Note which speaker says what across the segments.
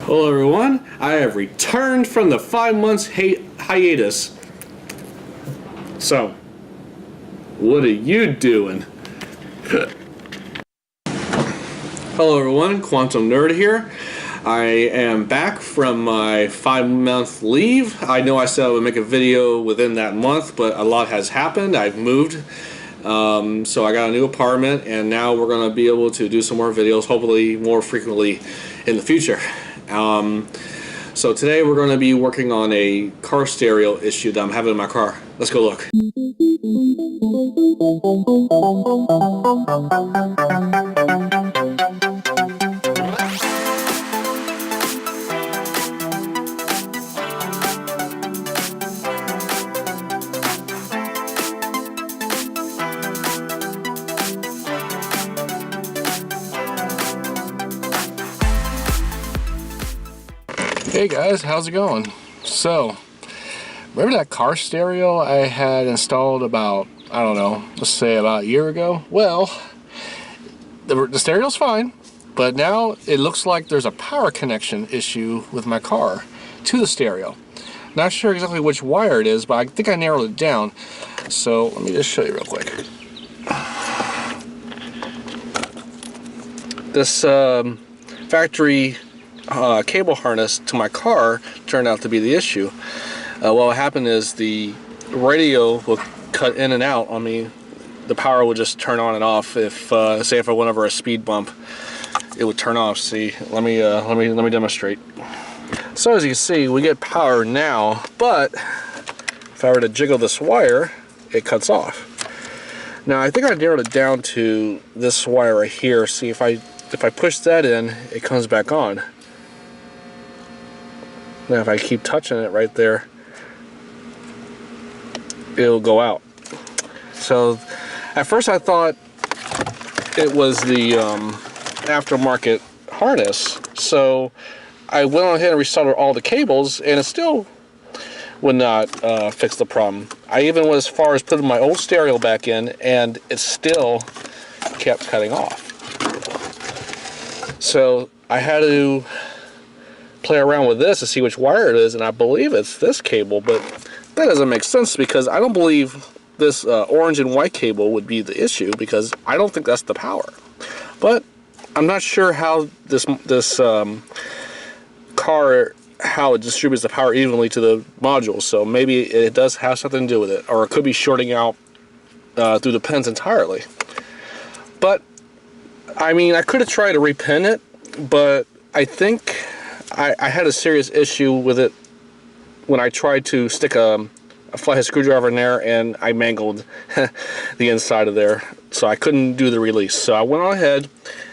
Speaker 1: Hello everyone, I have returned from the 5 months hiatus. So, what are you doing? Hello everyone, Quantum Nerd here. I am back from my 5-month leave. I know I said I would make a video within that month, but a lot has happened. I've moved. So I got a new apartment, and now we're going to be able to do some more videos, hopefully more frequently in the future. So today we're going to be working on a car stereo issue that I'm having in my car. Let's go look. Hey guys, how's it going? So, remember that car stereo I had installed about, I don't know, let's say about a year ago? Well, the stereo's fine, but now it looks like there's a power connection issue with my car to the stereo. Not sure exactly which wire it is, but I think I narrowed it down. So, let me just show you real quick. This factory cable harness to my car turned out to be the issue. What happened is the radio will cut in and out on me. The power would just turn on and off. If say if I went over a speed bump, it would turn off. See, let me demonstrate. So as you can see, we get power now, but if I were to jiggle this wire, it cuts off. Now I think I narrowed it down to this wire right here. See, if I push that in, it comes back on. Now if I keep touching it right there, it'll go out. So at first I thought it was the aftermarket harness, so I went on ahead and resoldered all the cables, and it still would not fix the problem. I even went as far as putting my old stereo back in, and it still kept cutting off. So I had to play around with this to see which wire it is, and I believe it's this cable, but that doesn't make sense because I don't believe this orange and white cable would be the issue, because I don't think that's the power. But I'm not sure how this car, how it distributes the power evenly to the module, so maybe it does have something to do with it, or it could be shorting out through the pins entirely. But I mean, I could have tried to repin it, but I think I had a serious issue with it when I tried to stick a flathead screwdriver in there, and I mangled the inside of there, so I couldn't do the release. So I went on ahead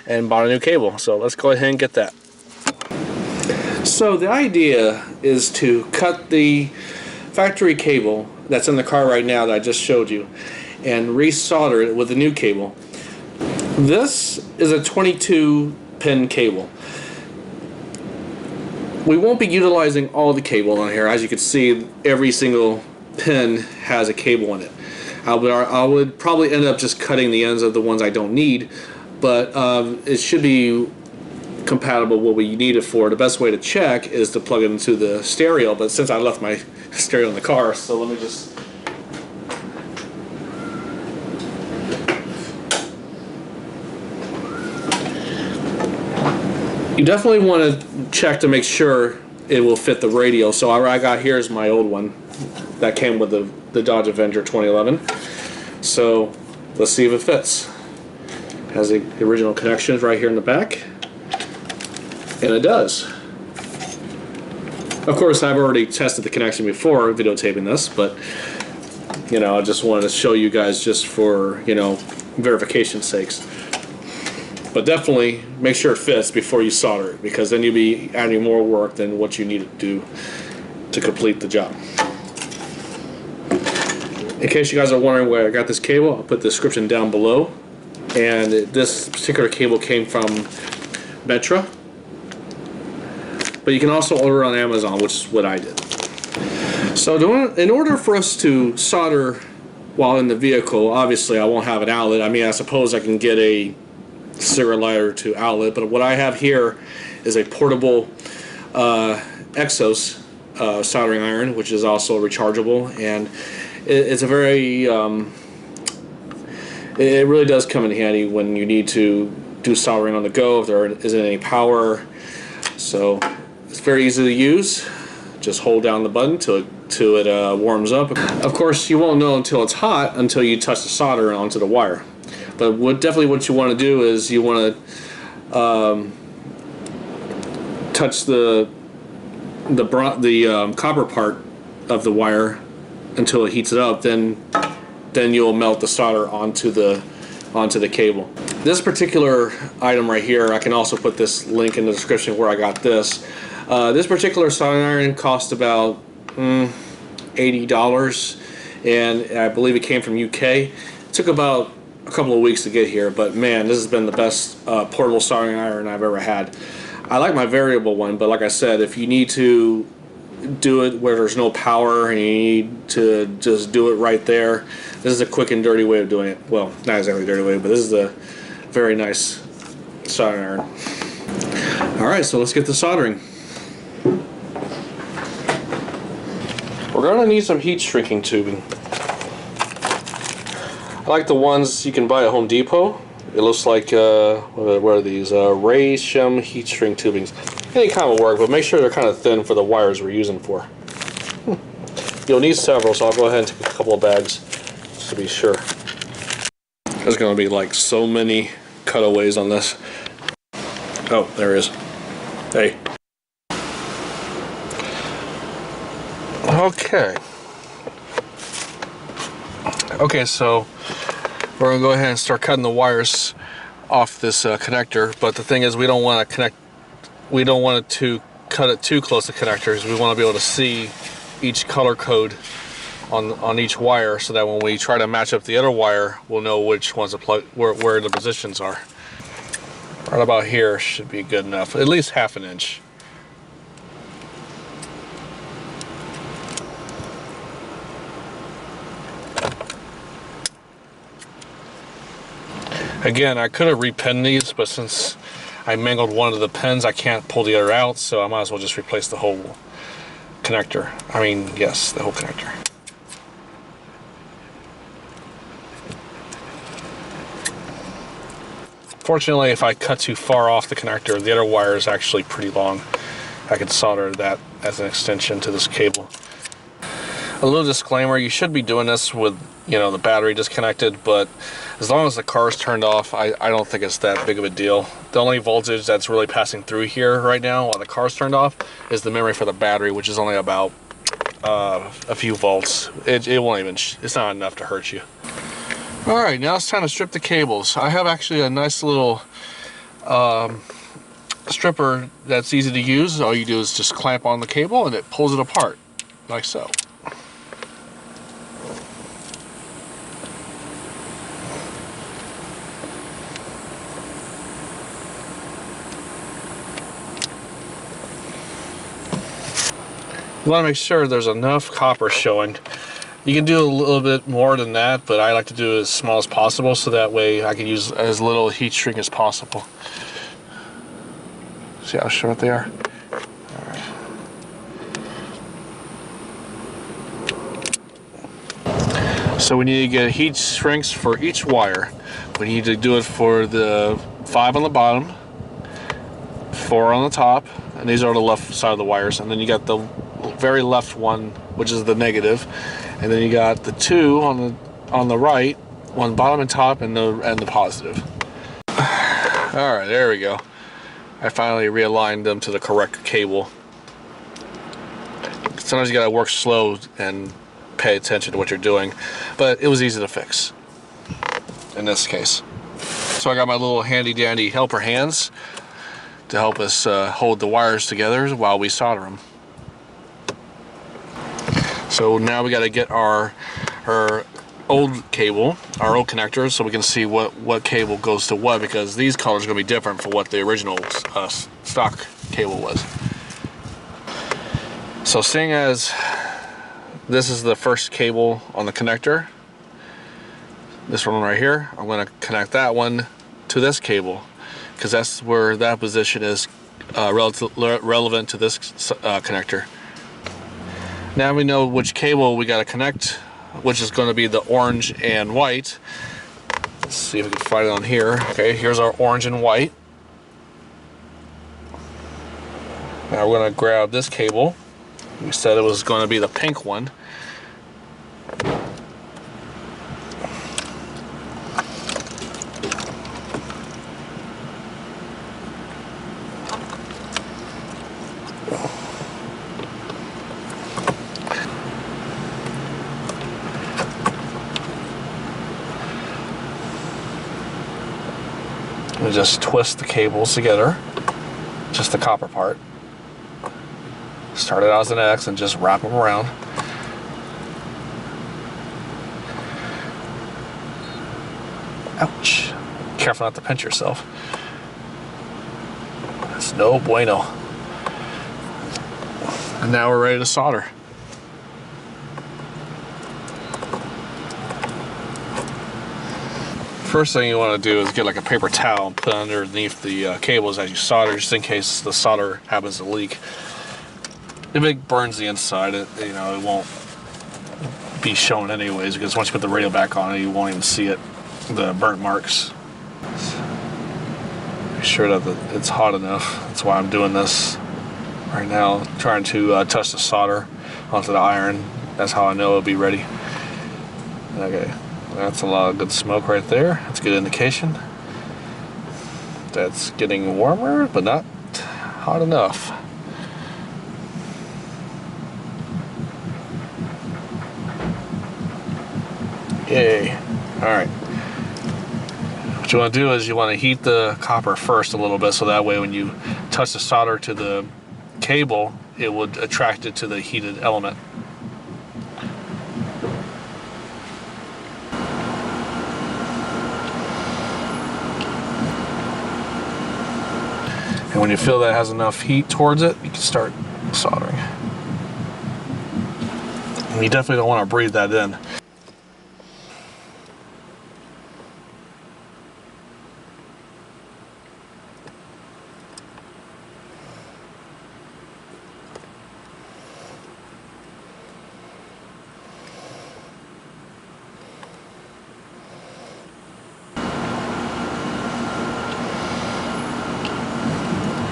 Speaker 1: and bought a new cable. So let's go ahead and get that. So the idea is to cut the factory cable that's in the car right now that I just showed you and resolder it with a new cable. This is a 22-pin cable. We won't be utilizing all the cable on here. As you can see, every single pin has a cable in it. I would probably end up just cutting the ends of the ones I don't need, but it should be compatible with what we need it for. The best way to check is to plug it into the stereo, but since I left my stereo in the car, so let me just... You definitely want to check to make sure it will fit the radio. So what I got here is my old one that came with the Dodge Avenger 2011. So let's see if it fits. It has the original connections right here in the back, and it does. Of course, I've already tested the connection before videotaping this, but you know, I just wanted to show you guys just for, you know, verification sakes. But definitely make sure it fits before you solder it, because then you'll be adding more work than what you need to do to complete the job. In case you guys are wondering where I got this cable, I'll put the description down below. And this particular cable came from Metra. But you can also order it on Amazon, which is what I did. So in order for us to solder while in the vehicle, obviously I won't have an outlet. I mean, I suppose I can get a cigarette lighter to outlet, but what I have here is a portable Exos soldering iron, which is also rechargeable, and it's a very it really does come in handy when you need to do soldering on the go if there isn't any power. So it's very easy to use. Just hold down the button till it warms up. Of course, you won't know until it's hot until you touch the solder onto the wire. But definitely what you want to do is you want to touch the copper part of the wire until it heats it up. Then you'll melt the solder onto the cable. This particular item right here, I can also put this link in the description where I got this. This particular soldering iron cost about $80, and I believe it came from UK. It took about a couple of weeks to get here, but man, this has been the best portable soldering iron I've ever had. I like my variable one, but like I said, if you need to do it where there's no power and you need to just do it right there, this is a quick and dirty way of doing it. Well, not exactly a dirty way, but this is a very nice soldering iron. Alright, so let's get to soldering. We're going to need some heat shrinking tubing. I like the ones you can buy at Home Depot. It looks like, what are these? Raychem heat shrink tubings. Any kind will work, but make sure they're kind of thin for the wires we're using for. You'll need several, so I'll go ahead and take a couple of bags just to be sure. There's going to be like so many cutaways on this. Oh, there is. Hey. Okay, so we're going to go ahead and start cutting the wires off this connector, but the thing is we don't want to cut it too close to connectors. We want to be able to see each color code on each wire, so that when we try to match up the other wire, we'll know which ones where the positions are. Right about here should be good enough, at least ½ an inch. Again, I could have repinned these, but since I mangled one of the pins, I can't pull the other out, so I might as well just replace the whole connector. I mean, yes, the whole connector. Fortunately, if I cut too far off the connector, the other wire is actually pretty long. I could solder that as an extension to this cable. A little disclaimer, you should be doing this with, you know, the battery disconnected, but as long as the car is turned off, I don't think it's that big of a deal. The only voltage that's really passing through here right now while the car's turned off is the memory for the battery, which is only about a few volts. It won't even, it's not enough to hurt you. Alright, now it's time to strip the cables. I have actually a nice little stripper that's easy to use. All you do is just clamp on the cable and it pulls it apart, like so. You want to make sure there's enough copper showing. You can do a little bit more than that, but I like to do it as small as possible so that way I can use as little heat shrink as possible. See how short they are? All right. So we need to get heat shrinks for each wire. We need to do it for the 5 on the bottom, 4 on the top, and these are the left side of the wires, and then you got the very left one, which is the negative, and then you got the 2 on the right, one bottom and top, and the positive. All right, there we go. I finally realigned them to the correct cable. Sometimes you gotta work slow and pay attention to what you're doing, but it was easy to fix in this case. So I got my little handy dandy helper hands to help us hold the wires together while we solder them. So now we got to get our old cable, our old connectors, so we can see what cable goes to what, because these colors are going to be different from what the original stock cable was. So seeing as this is the first cable on the connector, this one right here, I'm going to connect that one to this cable, because that's where that position is relevant to this connector. Now we know which cable we got to connect, which is going to be the orange and white. Let's see if we can find it on here. Okay, here's our orange and white. Now we're going to grab this cable. We said it was going to be the pink one. We just twist the cables together, just the copper part. Start it out as an X and just wrap them around. Ouch. Careful not to pinch yourself. That's no bueno. And now we're ready to solder. First thing you want to do is get like a paper towel and put underneath the cables as you solder, just in case the solder happens to leak. If it burns the inside, it won't be shown anyways, because once you put the radio back on it, you won't even see it, the burnt marks. Be sure that it's hot enough. That's why I'm doing this right now, trying to touch the solder onto the iron. That's how I know it'll be ready. Okay. That's a lot of good smoke right there. That's a good indication. That's getting warmer, but not hot enough. Yay. Alright. What you want to do is you want to heat the copper first a little bit, so that way when you touch the solder to the cable, it would attract it to the heated element. And when you feel that it has enough heat towards it, you can start soldering. And you definitely don't want to breathe that in.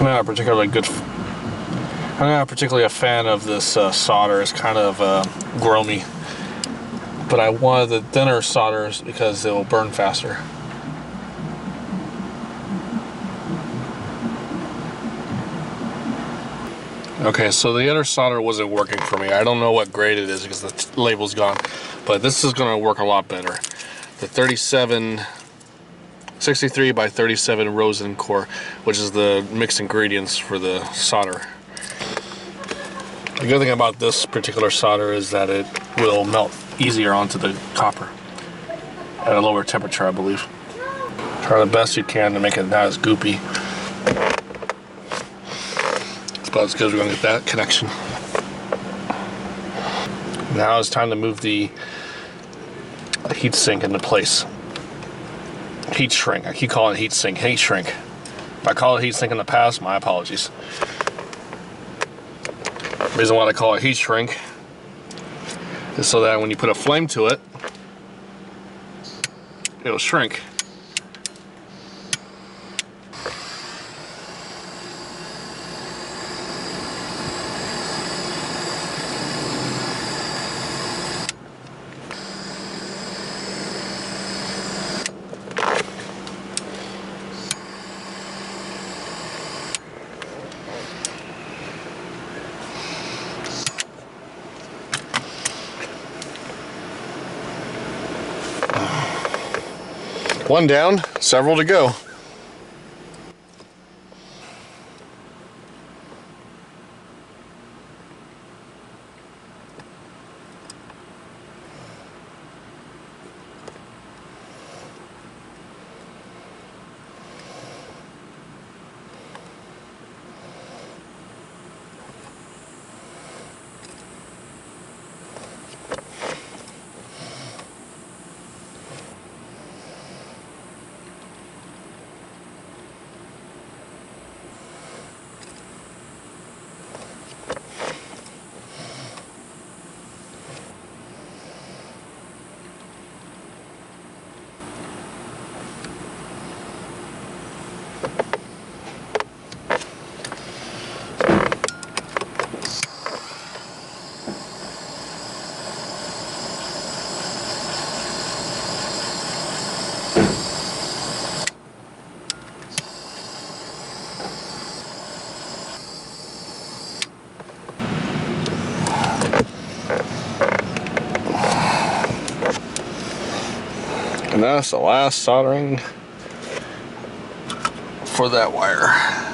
Speaker 1: I'm not particularly a fan of this solder. It's kind of gromy, but I wanted the thinner solders because it will burn faster. Okay, so the other solder wasn't working for me. I don't know what grade it is because the label's gone, but this is going to work a lot better. The 63 by 37 rosin core, which is the mixed ingredients for the solder. The good thing about this particular solder is that it will melt easier onto the copper at a lower temperature, I believe. Try the best you can to make it not as goopy. It's about as good as we're going to get that connection. Now it's time to move the heat sink into place. Heat shrink. I keep calling it heat sink. Heat shrink. If I call it heat sink in the past, my apologies. The reason why I call it heat shrink is so that when you put a flame to it, it'll shrink. One down, several to go. And that's the last soldering for that wire.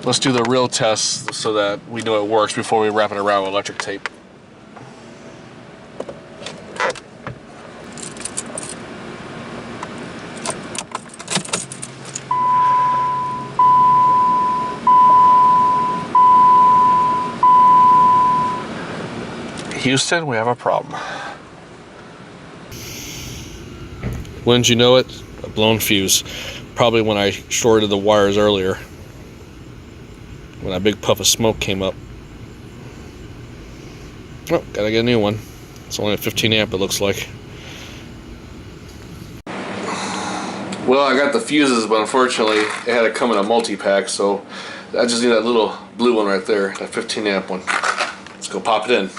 Speaker 1: Let's do the real test so that we know it works before we wrap it around with electric tape. Houston, we have a problem. Wouldn't you know it? A blown fuse. Probably when I shorted the wires earlier, when that big puff of smoke came up. Oh, gotta get a new one. It's only a 15 amp, it looks like. Well, I got the fuses, but unfortunately it had to come in a multi-pack, so I just need that little blue one right there, that 15 amp one. Let's go pop it in.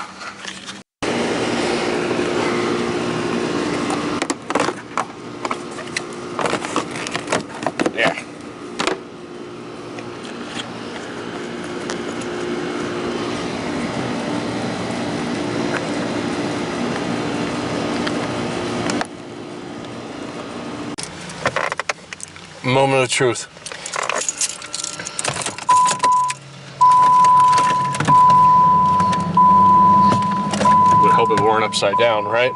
Speaker 1: Yeah. Moment of truth. Would hope it weren't upside down, right?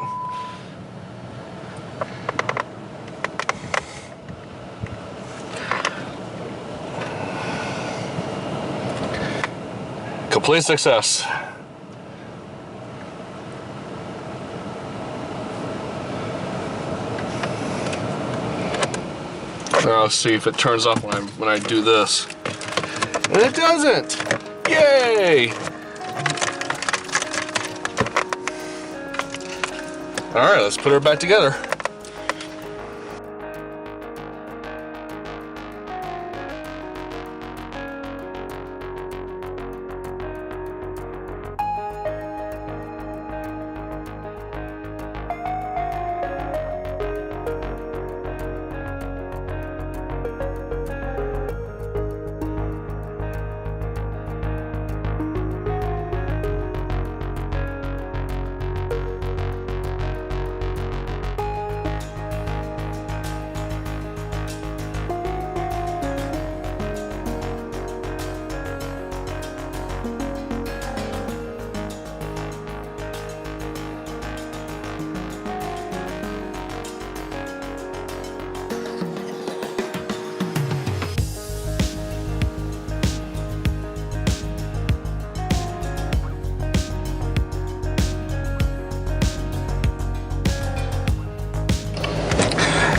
Speaker 1: Complete success. Now let's see if it turns off when I do this. And it doesn't! Yay! Alright, let's put her back together.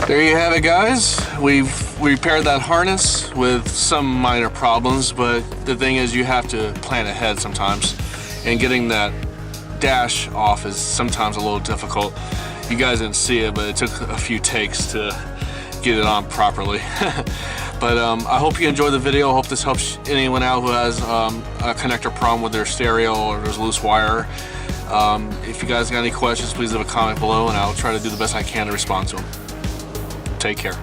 Speaker 1: There you have it, guys. We've repaired that harness with some minor problems, but the thing is you have to plan ahead sometimes, and getting that dash off is sometimes a little difficult. You guys didn't see it, but it took a few takes to get it on properly. But I hope you enjoyed the video. I hope this helps anyone out who has a connector problem with their stereo or there's loose wire. If you guys got any questions, please leave a comment below and I'll try to do the best I can to respond to them. Take care.